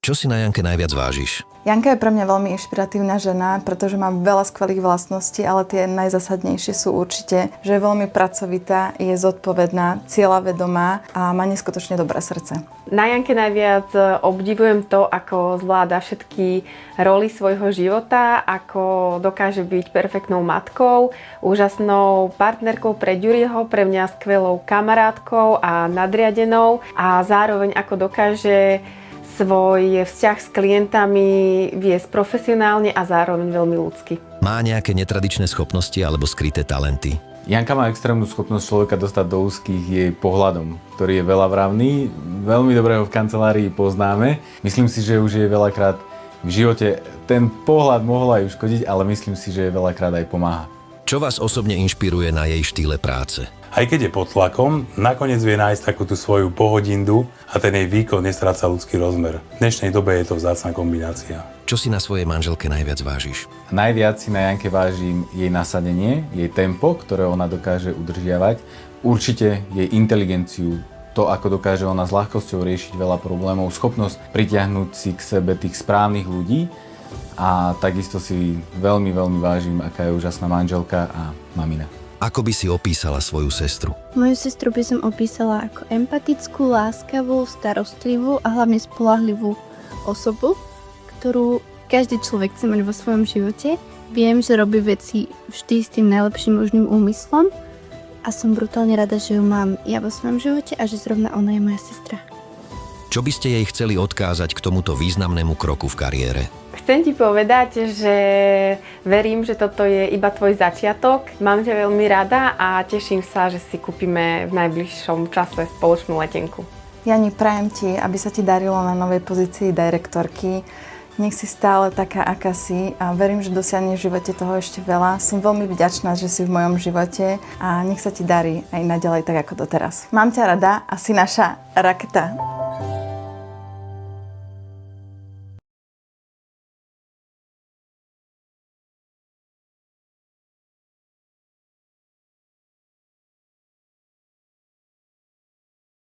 Čo si na Janke najviac vážiš? Janka je pre mňa veľmi inšpiratívna žena, pretože má veľa skvelých vlastností, ale tie najzásadnejšie sú určite, že je veľmi pracovitá, je zodpovedná, cieľavedomá a má neskutočne dobré srdce. Na Janke najviac obdivujem to, ako zvláda všetky roly svojho života, ako dokáže byť perfektnou matkou, úžasnou partnerkou pre Ďuriho, pre mňa skvelou kamarátkou a nadriadenou a zároveň ako dokáže svoj vzťah s klientami viesť profesionálne a zároveň veľmi ľudsky. Má nejaké netradičné schopnosti alebo skryté talenty? Janka má extrémnu schopnosť človeka dostať do úzkých jej pohľadom, ktorý je veľavravný, veľmi dobre ho v kancelárii poznáme. Myslím si, že už je veľakrát v živote ten pohľad mohol aj uškodiť, ale myslím si, že veľakrát aj pomáha. Čo vás osobne inšpiruje na jej štýle práce? Aj keď je pod tlakom, nakoniec vie nájsť takú tú svoju pohodindu a ten jej výkon nestráca ľudský rozmer. V dnešnej dobe je to vzácna kombinácia. Čo si na svojej manželke najviac vážiš? Najviac si na Janke vážim jej nasadenie, jej tempo, ktoré ona dokáže udržiavať. Určite jej inteligenciu, to ako dokáže ona s ľahkosťou riešiť veľa problémov, schopnosť pritiahnuť si k sebe tých správnych ľudí a takisto si veľmi, veľmi vážim, aká je úžasná manželka a mamina. Ako by si opísala svoju sestru? Moju sestru by som opísala ako empatickú, láskavú, starostlivú a hlavne spoľahlivú osobu, ktorú každý človek chce mať vo svojom živote. Viem, že robí veci vždy s tým najlepším možným úmyslom a som brutálne rada, že ju mám ja vo svojom živote a že zrovna ona je moja sestra. Čo by ste jej chceli odkázať k tomuto významnému kroku v kariére? Chcem ti povedať, že verím, že toto je iba tvoj začiatok. Mám ťa veľmi rada a teším sa, že si kúpime v najbližšom čase spoločnú letenku. Jani, prajem ti, aby sa ti darilo na novej pozícii direktorky. Nech si stále taká, aká si a verím, že dosiahneš v živote toho ešte veľa. Som veľmi vďačná, že si v mojom živote a nech sa ti darí aj naďalej tak ako doteraz. Mám ťa rada a si naša raketa.